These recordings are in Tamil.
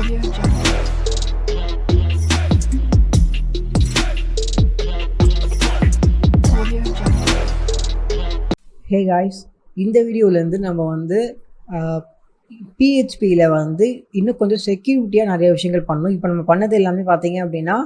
Audio Jungle. Audio Jungle. Hey guys, இந்த வீடியோவிலேருந்து நம்ம வந்து பிஹெச்பியில் வந்து இன்னும் கொஞ்சம் செக்யூரிட்டியாக நிறைய விஷயங்கள் பண்ணணும். இப்போ நம்ம பண்ணது எல்லாமே பார்த்தீங்க அப்படின்னா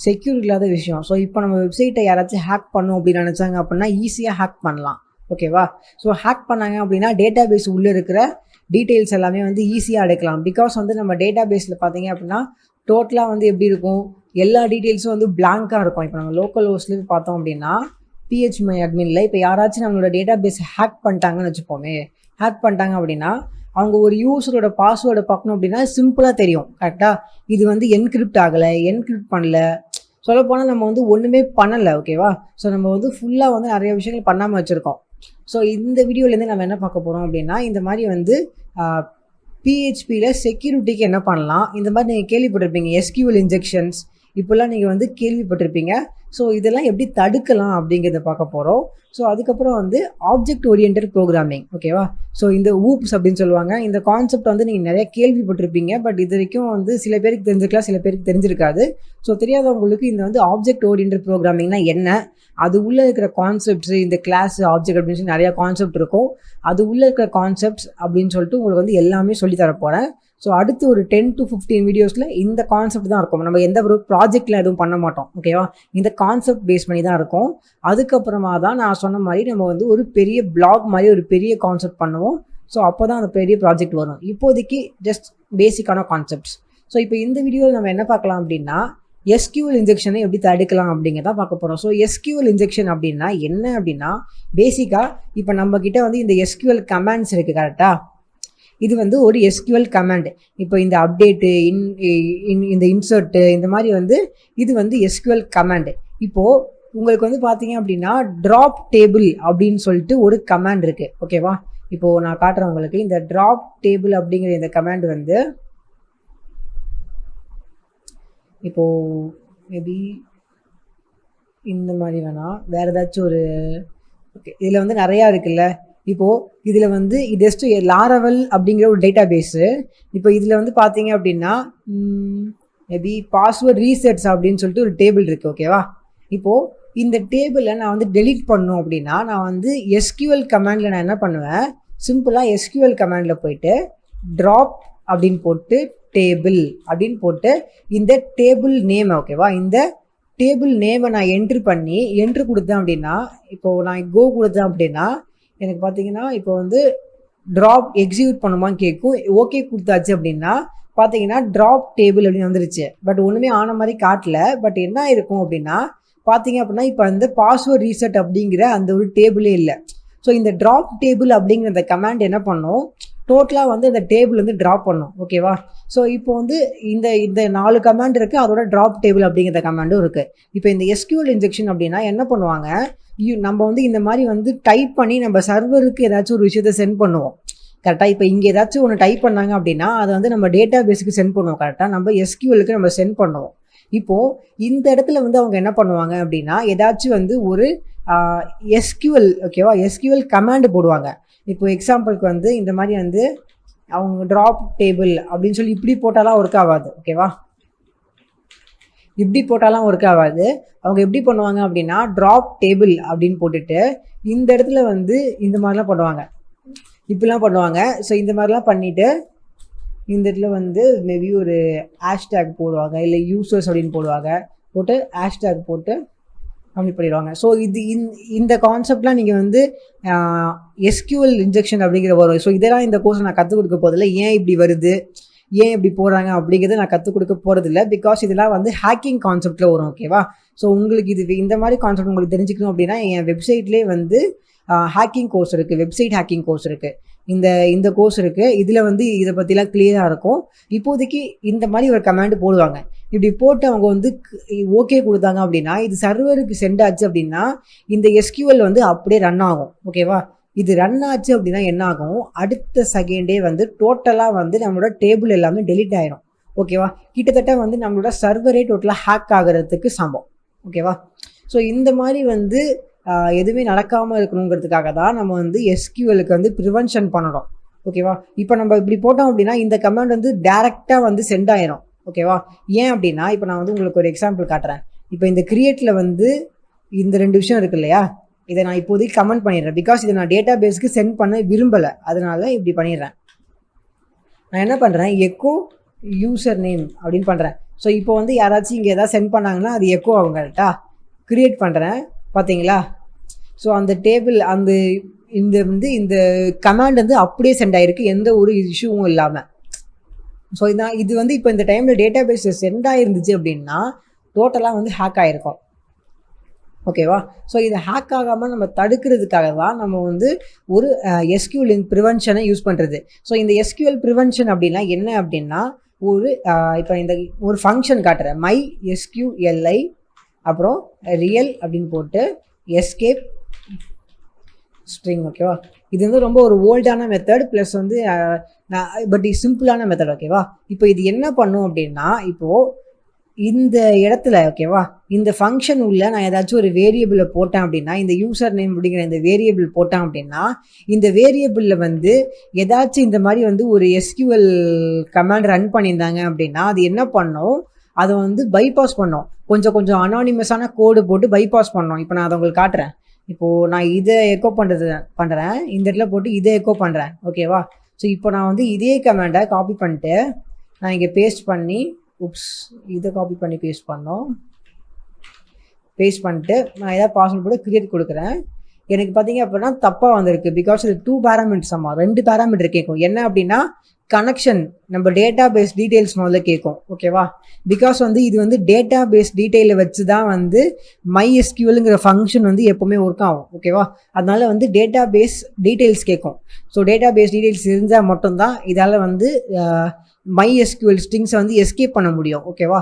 செக்யூர் இல்லாத விஷயம். ஸோ இப்போ நம்ம வெப்சைட்டை யாராச்சும் ஹேக் பண்ணணும் அப்படின்னு நினச்சாங்க அப்படின்னா ஈஸியாக ஹேக் பண்ணலாம். ஓகேவா? ஸோ ஹேக் பண்ணாங்க அப்படின்னா டேட்டா பேஸ் உள்ளே இருக்கிற டீட்டெயில்ஸ் எல்லாமே வந்து ஈஸியாக எடுக்கலாம். பிகாஸ் வந்து நம்ம டேட்டா பேஸில் பார்த்தீங்க அப்படின்னா டோட்டலாக வந்து எப்படி இருக்கும், எல்லா டீட்டெயில்ஸும் வந்து பிளாங்காக இருக்கும். இப்போ நம்ம லோக்கல் ஹோஸ்ட்லேருந்து பார்த்தோம் அப்படின்னா பிஹெச்பி அட்மினில் இப்போ யாராச்சும் நம்மளோட டேட்டா பேஸ் ஹேக் பண்ணிட்டாங்கன்னு வச்சுப்போமே. ஹேக் பண்ணிட்டாங்க அப்படின்னா அவங்க ஒரு யூஸரோட பாஸ்வேர்டை பார்க்கணும் அப்படின்னா சிம்பிளாக தெரியும். கரெக்டாக இது வந்து என்கிரிப்ட் ஆகலை, என்கிரிப்ட் பண்ணல, சொல்லப்போனால் நம்ம வந்து ஒன்றுமே பண்ணலை. ஓகேவா? ஸோ நம்ம வந்து ஃபுல்லாக வந்து நிறைய விஷயங்கள் பண்ணாமல் வச்சுருக்கோம். ஸோ இந்த வீடியோலேருந்து நம்ம என்ன பார்க்க போகிறோம் அப்படின்னா இந்த மாதிரி வந்து பிஹெச்பியில் செக்யூரிட்டிக்கு என்ன பண்ணலாம். இந்த மாதிரி நீங்கள் கேள்விப்பட்டிருப்பீங்க எஸ்கியூஎல் இன்ஜெக்ஷன்ஸ், இப்போல்லாம் நீங்கள் வந்து கேள்விப்பட்டிருப்பீங்க. ஸோ இதெல்லாம் எப்படி தடுக்கலாம் அப்படிங்கிறத பார்க்க போகிறோம். ஸோ அதுக்கப்புறம் வந்து ஆப்ஜெக்ட் ஓரியன்டட் ப்ரோக்ராமிங். ஓகேவா? ஸோ இந்த ஊப்ஸ் அப்படின்னு சொல்லுவாங்க. இந்த கான்செப்ட் வந்து நீங்கள் நிறைய கேள்விப்பட்டிருப்பீங்க. பட் இது வரைக்கும் வந்து சில பேருக்கு தெரிஞ்சிருக்கலாம், சில பேருக்கு தெரிஞ்சிருக்காது. ஸோ தெரியாதவங்களுக்கு இந்த வந்து ஆப்ஜெக்ட் ஓரியன்டட் ப்ரோக்ராமிங்னா என்ன, அது உள்ளே இருக்கிற கான்செப்ட்ஸு, இந்த கிளாஸ் ஆப்ஜெக்ட் அப்படின்னு சொல்லி நிறையா கான்செப்ட் இருக்கும். அது உள்ளே இருக்கிற கான்செப்ட்ஸ் அப்படின்னு சொல்லிட்டு உங்களுக்கு வந்து எல்லாமே சொல்லித்தரப்போகிறேன். ஸோ அடுத்து ஒரு 10 to 15 வீடியோஸில் இந்த கான்செப்ட் தான் இருக்கும். நம்ம எந்த ஒரு ப்ராஜெக்டில் எதுவும் பண்ண மாட்டோம். ஓகேவா? இந்த கான்செப்ட் பேஸ் பண்ணி தான் இருக்கும். அதுக்கப்புறமா தான் நான் சொன்ன மாதிரி நம்ம வந்து ஒரு பெரிய பிளாக் மாதிரி ஒரு பெரிய கான்செப்ட் பண்ணுவோம். ஸோ அப்போ தான் அந்த பெரிய ப்ராஜெக்ட் வரும். இப்போதைக்கு ஜஸ்ட் பேசிக்கான கான்செப்ட்ஸ். ஸோ இப்போ இந்த வீடியோவில் நம்ம என்ன பார்க்கலாம் அப்படின்னா எஸ்கியூஎல் இன்ஜெக்ஷனை எப்படி தடுக்கலாம் அப்படிங்கிறத பார்க்க போகிறோம். ஸோ எஸ்கியூஎல் இன்ஜெக்ஷன் அப்படின்னா என்ன அப்படின்னா பேசிக்காக இப்போ நம்மக்கிட்ட வந்து இந்த எஸ்கியூஎல் கமாண்ட்ஸ் இருக்குது. கரெக்டாக? இது வந்து ஒரு எஸ்கியூஎல் கமாண்ட். இப்போ இந்த அப்டேட்டு இந்த இன்சர்ட்டு இந்த மாதிரி வந்து இது வந்து எஸ்கியூஎல் கமாண்ட். இப்போது உங்களுக்கு வந்து பார்த்தீங்க அப்படின்னா ட்ராப் டேபிள் அப்படின்னு சொல்லிட்டு ஒரு கமாண்ட் இருக்குது. ஓகேவா? இப்போது நான் காட்டுறேன் உங்களுக்கு. இந்த ட்ராப் டேபிள் அப்படிங்கிற இந்த கமாண்ட் வந்து இப்போது மேபி இந்த மாதிரி வேணாம், வேறு ஏதாச்சும் ஒரு ஓகே இதில் வந்து நிறையா இருக்குல்ல. இப்போது இதில் வந்து ஜஸ்ட்டு லாரவல் அப்படிங்கிற ஒரு டேட்டா பேஸு. இப்போ இதில் வந்து பார்த்தீங்க அப்படின்னா மேபி பாஸ்வேர்ட் ரீசெட்ஸ் அப்படின்னு சொல்லிட்டு ஒரு டேபிள் இருக்குது. ஓகேவா? இப்போது இந்த டேபிளை நான் வந்து டெலீட் பண்ணணும் அப்படின்னா நான் வந்து எஸ்கியூஎல் கமாண்டில் நான் என்ன பண்ணுவேன், சிம்பிளாக எஸ்கியூஎல் கமாண்டில் போயிட்டு ட்ராப் அப்படின்னு போட்டு டேபிள் அப்படின்னு போட்டு இந்த டேபிள் நேம், ஓகேவா, இந்த டேபிள் நேமை நான் என்ட்ரு கொடுத்தேன் அப்படின்னா இப்போது நான் கோ கொடுத்தேன் அப்படின்னா எனக்கு பார்த்தீங்கன்னா இப்போ வந்து ட்ராப் எக்ஸிக்யூட் பண்ணுமான்னு கேட்கும். ஓகே கொடுத்தாச்சு அப்படின்னா பார்த்தீங்கன்னா ட்ராப் டேபிள் அப்படின்னு வந்துருச்சு. பட் ஒன்றுமே ஆன மாதிரி காட்டல. பட் என்ன இருக்கும் அப்படின்னா பார்த்தீங்க அப்படின்னா இப்போ அந்த பாஸ்வேர்ட் ரீசெட் அப்படிங்கிற அந்த ஒரு டேபிளே இல்லை. ஸோ இந்த ட்ராப் டேபிள் அப்படிங்கிற அந்த கமாண்ட் என்ன பண்ணும், டோட்டலாக வந்து அந்த டேபிள் வந்து ட்ராப் பண்ணும். ஓகேவா? ஸோ இப்போ வந்து இந்த 4 கமாண்ட் இருக்குது, அதோட ட்ராப் டேபிள் அப்படிங்கிற கமாண்டும் இருக்குது. இப்போ இந்த எஸ்கியூஎல் இன்ஜெக்ஷன் அப்படின்னா என்ன பண்ணுவாங்க, நம்ம வந்து இந்த மாதிரி வந்து டைப் பண்ணி நம்ம சர்வருக்கு ஏதாச்சும் ஒரு விஷயத்தை சென்ட் பண்ணுவோம். கரெக்டாக? இப்போ இங்கே ஏதாச்சும் ஒன்று டைப் பண்ணாங்க அப்படின்னா அதை வந்து நம்ம டேட்டா பேஸுக்கு சென்ட் பண்ணுவோம். கரெக்டாக? நம்ம எஸ்கியூஎலுக்கு நம்ம சென்ட் பண்ணுவோம். இப்போது இந்த இடத்துல வந்து அவங்க என்ன பண்ணுவாங்க அப்படின்னா ஏதாச்சும் வந்து ஒரு எஸ்கியூஎல், ஓகேவா, எஸ்கியூஎல் கமாண்டு போடுவாங்க. இப்போ எக்ஸாம்பிளுக்கு வந்து இந்த மாதிரி வந்து அவங்க ட்ராப் டேபிள் அப்படின்னு சொல்லி இப்படி போட்டாலாம் ஒர்க் ஆகாது. ஓகேவா? இப்படி போட்டாலாம் ஒர்க் ஆகாது. அவங்க எப்படி பண்ணுவாங்க அப்படின்னா ட்ராப் டேபிள் அப்படின்னு போட்டுட்டு இந்த இடத்துல வந்து இந்த மாதிரிலாம் பண்ணுவாங்க, இப்படிலாம் பண்ணுவாங்க. ஸோ இந்த மாதிரிலாம் பண்ணிவிட்டு இந்த இடத்துல வந்து மேபி ஒரு ஹேஷ்டேக் போடுவாங்க, இல்லை யூசர்ஸ் அப்படின்னு போட்டு ஹேஷ்டேக் போட்டு கம்ப்ளீட் பண்ணிடுவாங்க. ஸோ இந்த கான்செப்ட்லாம் நீங்கள் வந்து எஸ்கியூஎல் இன்ஜெக்ஷன் அப்படிங்கிற வரும். ஸோ இதெல்லாம் இந்த கோர்ஸ் நான் கற்றுக் கொடுக்க போகிறதில்ல. ஏன் இப்படி வருது, ஏன் இப்படி போகிறாங்க அப்படிங்கிறத நான் கற்றுக் கொடுக்க போகிறதில்ல. பிகாஸ் இதெல்லாம் வந்து ஹேக்கிங் கான்செப்டில் வரும். ஓகேவா? ஸோ உங்களுக்கு இந்த மாதிரி கான்செப்ட் உங்களுக்கு தெரிஞ்சுக்கணும் அப்படின்னா என் வெப்சைட்லேயே வந்து ஹேக்கிங் கோர்ஸ் இருக்குது, வெப்சைட் ஹேக்கிங் கோர்ஸ் இருக்குது. இந்த கோர்ஸ் இருக்குது. இதில் வந்து இதை பற்றிலாம் கிளியராக இருக்கும். இப்போதைக்கு இந்த மாதிரி ஒரு கமாண்ட் போடுவாங்க. இப்படி போட்டு அவங்க வந்து ஓகே கொடுத்தாங்க அப்படின்னா இது சர்வருக்கு சென்ட் ஆச்சு அப்படின்னா இந்த எஸ்கியூஎல் வந்து அப்படியே ரன் ஆகும். ஓகேவா? இது ரன் ஆச்சு அப்படின்னா என்ன ஆகும், அடுத்த செகண்டே வந்து டோட்டலாக வந்து நம்மளோட டேபிள் எல்லாமே டெலீட் ஆயிரும். ஓகேவா? கிட்டத்தட்ட வந்து நம்மளோட சர்வரே டோட்டலாக ஹேக் ஆகிறதுக்கு சம்பவம். ஓகேவா? ஸோ இந்த மாதிரி வந்து எதுவுமே நடக்காமல் இருக்கணுங்கிறதுக்காக தான் நம்ம வந்து எஸ்கியூஎலுக்கு வந்து ப்ரிவென்ஷன் பண்ணணும். ஓகேவா. இப்போ நம்ம இப்படி போட்டோம் அப்படின்னா இந்த கமாண்ட் வந்து டேரெக்டாக வந்து சென்ட் ஆயிரும். ஓகேவா. ஏன் அப்படின்னா இப்போ நான் வந்து உங்களுக்கு ஒரு எக்ஸாம்பிள் காட்டுறேன். இப்போ இந்த கிரியேட்டில் வந்து இந்த 2 விஷயம் இருக்கு இல்லையா, இதை நான் இப்போதைக்கு கமெண்ட் பண்ணிடுறேன். பிகாஸ் இதை நான் டேட்டா பேஸ்க்கு சென்ட் பண்ண விரும்பலை, அதனால இப்படி பண்ணிடுறேன். நான் என்ன பண்ணுறேன், எக்கோ யூசர் நேம் அப்படின்னு பண்ணுறேன். ஸோ இப்போ வந்து யாராச்சும் இங்கே எதாவது சென்ட் பண்ணாங்கன்னா அது எக்கோ ஆகும். கரெக்டாக க்ரியேட் பண்ணுறேன், பார்த்தீங்களா. ஸோ அந்த டேபிள் அந்த இந்த கமாண்ட் வந்து அப்படியே சென்ட் ஆகிருக்கு, எந்த ஒரு இஷ்யூவும் இல்லாமல். ஸோ இது வந்து இப்போ இந்த டைமில் டேட்டா பேஸ் சென்ட் ஆகிருந்துச்சு அப்படின்னா டோட்டலாக வந்து ஹேக் ஆகிருக்கும். ஓகேவா. ஸோ இதை ஹேக் ஆகாமல் நம்ம தடுக்கிறதுக்காக தான் நம்ம வந்து ஒரு எஸ்கியூஎல் ப்ரிவென்ஷனை யூஸ் பண்ணுறது. ஸோ இந்த எஸ்கியூஎல் ப்ரிவென்ஷன் அப்படின்னா என்ன அப்படின்னா, இப்போ இந்த ஒரு ஃபங்க்ஷன் காட்டுறேன், மை எஸ்கியூஎல்ஐ அப்புறம் ரியல் அப்படின்னு போட்டு எஸ்கேப் ஸ்ட்ரிங். ஓகேவா. இது வந்து ரொம்ப ஒரு ஓல்டான மெத்தட் ப்ளஸ் வந்து பட் இது சிம்பிளான மெத்தட். ஓகேவா. இப்போ இது என்ன பண்ணும் அப்படின்னா, இப்போது இந்த இடத்துல ஓகேவா, இந்த ஃபங்க்ஷன் உள்ள நான் ஏதாச்சும் ஒரு வேரியபிளை போட்டேன் அப்படின்னா, இந்த யூசர் நேம் அப்படிங்கிற இந்த வேரியபிள் போட்டேன் அப்படின்னா, இந்த வேரியபிளில் வந்து ஏதாச்சும் இந்த மாதிரி வந்து ஒரு எஸ்கியூஎல் கமாண்ட் ரன் பண்ணியிருந்தாங்க அப்படின்னா அது என்ன பண்ணும், அதை வந்து பைபாஸ் பண்ணோம். கொஞ்சம் அனானிமஸான கோடு போட்டு பைபாஸ் பண்ணோம். இப்போ நான் அதை உங்களுக்கு காட்டுறேன். இப்போது நான் இதை எக்கோ பண்ணுறேன், இந்த இடத்துல போட்டு இதை எக்கோ பண்ணுறேன். ஓகேவா. ஸோ இப்போ நான் வந்து இதே கமாண்டை காப்பி பண்ணிட்டு நான் இங்கே பேஸ்ட் பண்ணி இதை காப்பி பண்ணி பேஸ்ட் பண்ணிட்டு நான் ஏதாவது பாஸ்வேர்ட் போட்டு கிரியேட் கொடுக்குறேன். எனக்கு பார்த்தீங்க அப்படின்னா தப்பாக வந்திருக்கு. பிகாஸ் இது 2 பேராமீட்டர்ஸ். 2 பேராமீட்டர் கேட்கும். என்ன அப்படின்னா கனெக்ஷன், நம்ம டேட்டா பேஸ் டீட்டெயில்ஸ் முதல்ல கேட்கும். ஓகேவா. பிகாஸ் வந்து இது வந்து டேட்டா பேஸ் டீட்டெயிலை வச்சு தான் வந்து MySQLங்கிற ஃபங்க்ஷன் வந்து எப்போவுமே ஒர்க் ஆகும். ஓகேவா. அதனால வந்து டேட்டா பேஸ் டீட்டெயில்ஸ் கேட்கும். ஸோ டேட்டா பேஸ் டீட்டெயில்ஸ் இருந்தால் மட்டும்தான் இதால் வந்து MySQL ஸ்ட்ரிங்ஸை வந்து எஸ்கேப் பண்ண முடியும். ஓகேவா.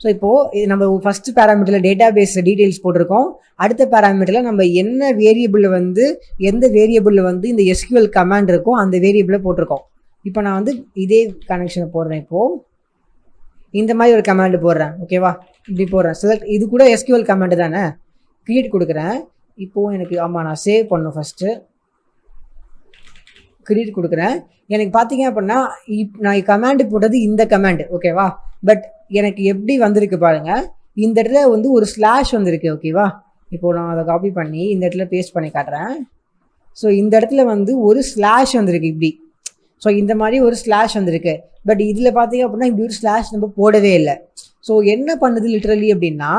ஸோ இப்போது நம்ம ஃபஸ்ட்டு பேராமீட்டரில் டேட்டா பேஸ் டீட்டெயில்ஸ் போட்டிருக்கோம். அடுத்த பேராமீட்டரில் நம்ம என்ன வேரியபிளில் வந்து எந்த வேரியபிளில் வந்து இந்த எஸ்கியூஎல் கமாண்ட் இருக்கோ அந்த வேரியபிளை போட்டிருக்கோம். இப்போ நான் வந்து இதே கனெக்ஷனை போடுறேன். இப்போது இந்த மாதிரி ஒரு கமாண்டு போடுறேன். ஓகேவா. இப்படி போடுறேன். செலக்ட், இது கூட எஸ்கியூஎல் கமாண்டு தானே. க்ரியேட் கொடுக்குறேன். இப்போது எனக்கு நான் சேவ் பண்ணணும். ஃபஸ்ட்டு க்ரியேட் கொடுக்குறேன். எனக்கு பார்த்தீங்க அப்படின்னா நான் கமாண்டு போட்டது இந்த கமாண்டு. ஓகேவா. பட் எனக்கு எப்படி வந்திருக்கு பாருங்கள், இந்த இடத்துல வந்து ஒரு ஸ்லாஷ் வந்திருக்கு. ஓகேவா. இப்போது நான் அதை காப்பி பண்ணி இந்த இடத்துல பேஸ்ட் பண்ணி காட்டுறேன். ஸோ இந்த இடத்துல வந்து ஒரு ஸ்லாஷ் வந்திருக்கு இப்படி. ஸோ இந்த மாதிரி ஒரு ஸ்லாஷ் வந்திருக்கு. பட் இதில் பார்த்தீங்க அப்படின்னா இப்படி ஒரு ஸ்லாஷ் நம்ம போடவே இல்லை. ஸோ என்ன பண்ணுது லிட்ரலி அப்படின்னா,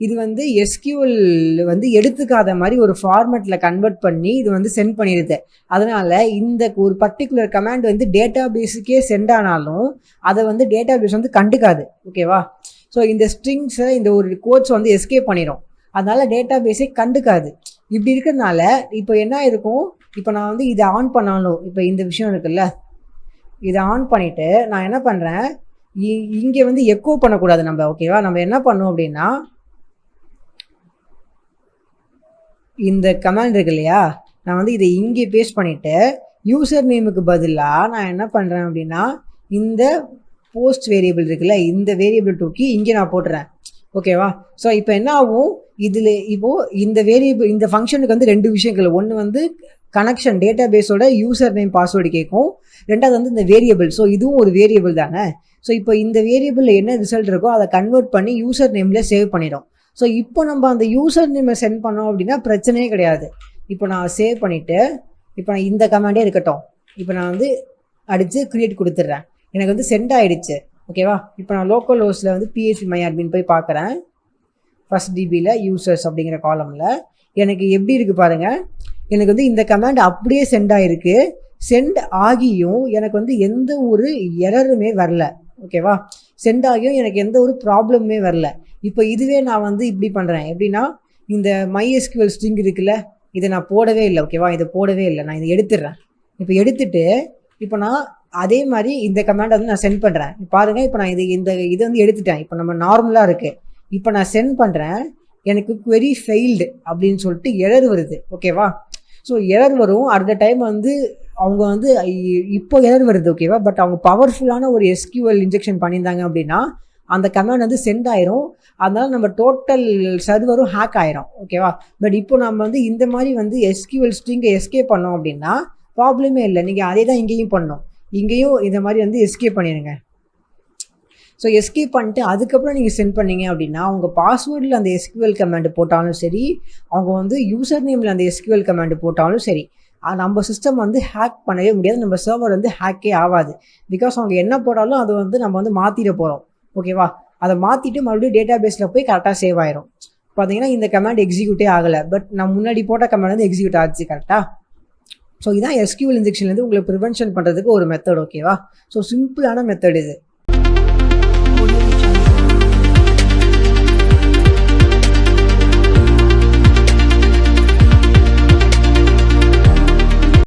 இது வந்து எஸ்கியூஎல் வந்து எடுத்துக்காத மாதிரி ஒரு ஃபார்மேட்டில் கன்வெர்ட் பண்ணி இது வந்து சென்ட் பண்ணிடுது. அதனால் இந்த ஒரு பர்டிகுலர் கமாண்ட் வந்து டேட்டா பேஸுக்கே சென்ட் ஆனாலும் அதை வந்து டேட்டா பேஸ் வந்து கண்டுக்காது. ஓகேவா. ஸோ இந்த ஸ்ட்ரிங்ஸை இந்த ஒரு கோட்ஸ் வந்து எஸ்கேப் பண்ணிடும். அதனால் டேட்டா பேஸை கண்டுக்காது. இப்படி இருக்கிறதுனால இப்போ என்ன இருக்கும், இப்போ நான் வந்து இதை ஆன் பண்ணாலும், இப்போ இந்த விஷயம் இருக்குல்ல, இதை ஆன் பண்ணிவிட்டு நான் என்ன பண்ணுறேன், இங்கே வந்து எக்கோ பண்ணக்கூடாது நம்ம. ஓகேவா. நம்ம என்ன பண்ணோம் அப்படின்னா, இந்த கமாண்ட் இருக்கு இல்லையா, நான் வந்து இதை இங்கே பேஸ்ட் பண்ணிவிட்டு யூசர் நேமுக்கு பதிலாக நான் என்ன பண்ணுறேன் அப்படின்னா, இந்த போஸ்ட் வேரியபிள் இருக்குல்ல, இந்த வேரியபிள் தூக்கி இங்கே நான் போட்டுறேன். ஓகேவா. ஸோ இப்போ என்ன ஆகும், இதில் இப்போது இந்த வேரியபிள் இந்த ஃபங்க்ஷனுக்கு வந்து 2 விஷயங்கள். ஒன்று வந்து கனெக்ஷன், டேட்டா பேஸோட யூசர் நேம் பாஸ்வேர்டு கேட்கும். ரெண்டாவது வந்து இந்த வேரியபிள். ஸோ இதுவும் ஒரு வேரியபிள் தானே. ஸோ இப்போ இந்த வேரியபிளில் என்ன ரிசல்ட் இருக்கோ அதை கன்வெர்ட் பண்ணி யூசர் நேமில் சேவ் பண்ணிடும். ஸோ இப்போ நம்ம அந்த யூசர் நேமை சென்ட் பண்ணோம் அப்படின்னா பிரச்சனையே கிடையாது. இப்போ நான் சேவ் பண்ணிவிட்டு இப்போ நான் இந்த கமாண்டே இருக்கட்டும், இப்போ நான் வந்து அடித்து க்ரியேட் கொடுத்துட்றேன். எனக்கு வந்து சென்ட் ஆகிடுச்சு. ஓகேவா. இப்போ நான் லோக்கல் ஹோஸ்ட்டில் வந்து phpMyAdmin போய் பார்க்குறேன். ஃபஸ்ட் டிபியில் யூசர்ஸ் அப்படிங்கிற காலமில் எனக்கு எப்படி இருக்குது பாருங்கள். எனக்கு வந்து இந்த கமாண்ட் அப்படியே சென்ட் ஆகிருக்கு. சென்ட் ஆகியும் எனக்கு வந்து எந்த ஒரு எரருமே வரல. ஓகேவா. சென்ட் ஆகியும் எனக்கு எந்த ஒரு ப்ராப்ளமுமே வரல. இப்போ இதுவே நான் வந்து இப்படி பண்ணுறேன். எப்படின்னா, இந்த MySQL ஸ்ட்ரிங் இருக்குல்ல, இதை நான் போடவே இல்லை. ஓகேவா. இதை போடவே இல்லை, நான் இதை எடுத்துடுறேன். இப்போ எடுத்துட்டு இப்போ நான் அதே மாதிரி இந்த கமாண்டை வந்து நான் சென்ட் பண்ணுறேன். பாருங்கள், இப்போ நான் இதை வந்து எடுத்துட்டேன். இப்போ நம்ம நார்மலாக இருக்குது. இப்போ நான் சென்ட் பண்ணுறேன். எனக்கு query failed அப்படின்னு சொல்லிட்டு எரர் வருது. ஓகேவா. ஸோ எரர் வரும். அடுத்த டைம் வந்து அவங்க வந்து இப்போ எரர் வருது. ஓகேவா. பட் அவங்க பவர்ஃபுல்லான ஒரு SQL இன்ஜெக்ஷன் பண்ணியிருந்தாங்க அப்படின்னா அந்த கமாண்ட் வந்து சென்ட் ஆயிரும். அதனால நம்ம டோட்டல் சர்வரும் ஹேக் ஆயிரும். ஓகேவா. பட் இப்போ நம்ம வந்து இந்த மாதிரி வந்து SQL ஸ்ட்ரிங்கை எஸ்கேப் பண்ணோம் அப்படின்னா ப்ராப்ளமே இல்லை. நீங்கள் அதே தான் இங்கேயும் பண்ணணும். இங்கேயும் இந்த மாதிரி வந்து எஸ்கேப் பண்ணிடுங்க. ஸோ எஸ்கேப் பண்ணிட்டு அதுக்கப்புறம் நீங்கள் சென்ட் பண்ணீங்க அப்படின்னா உங்கள் பாஸ்வேர்டில் அந்த எஸ்கியூஎல் கமாண்டு போட்டாலும் சரி, அவங்க வந்து யூசர் நேமில் அந்த எஸ்கியூஎல் கமாண்டு போட்டாலும் சரி, நம்ம சிஸ்டம் வந்து ஹேக் பண்ணவே முடியாது. நம்ம சர்வர் வந்து ஹேக்கே ஆகாது. பிகாஸ் அவங்க என்ன போட்டாலும் அதை வந்து நம்ம வந்து மாற்றிட போகிறோம். ஓகேவா? அதை மாற்றிட்டு மறுபடியும் டேட்டா பேஸில் போய் கரெக்டாக சேவ் ஆயிரும். பார்த்தீங்கன்னா இந்த கமாண்ட் எக்ஸிக்யூட்டே ஆகலை, பட் நான் முன்னாடி போட்ட கமாண்ட் வந்து எக்ஸிக்யூட் ஆச்சு கரெக்டாக. ஸோ இதான் எஸ்கியூஎல் இன்ஜெக்ஷன்லேருந்து உங்களை ப்ரிவென்ஷன் பண்ணுறதுக்கு ஒரு மெத்தட். ஓகேவா? ஸோ சிம்பிளான மெத்தட் இது.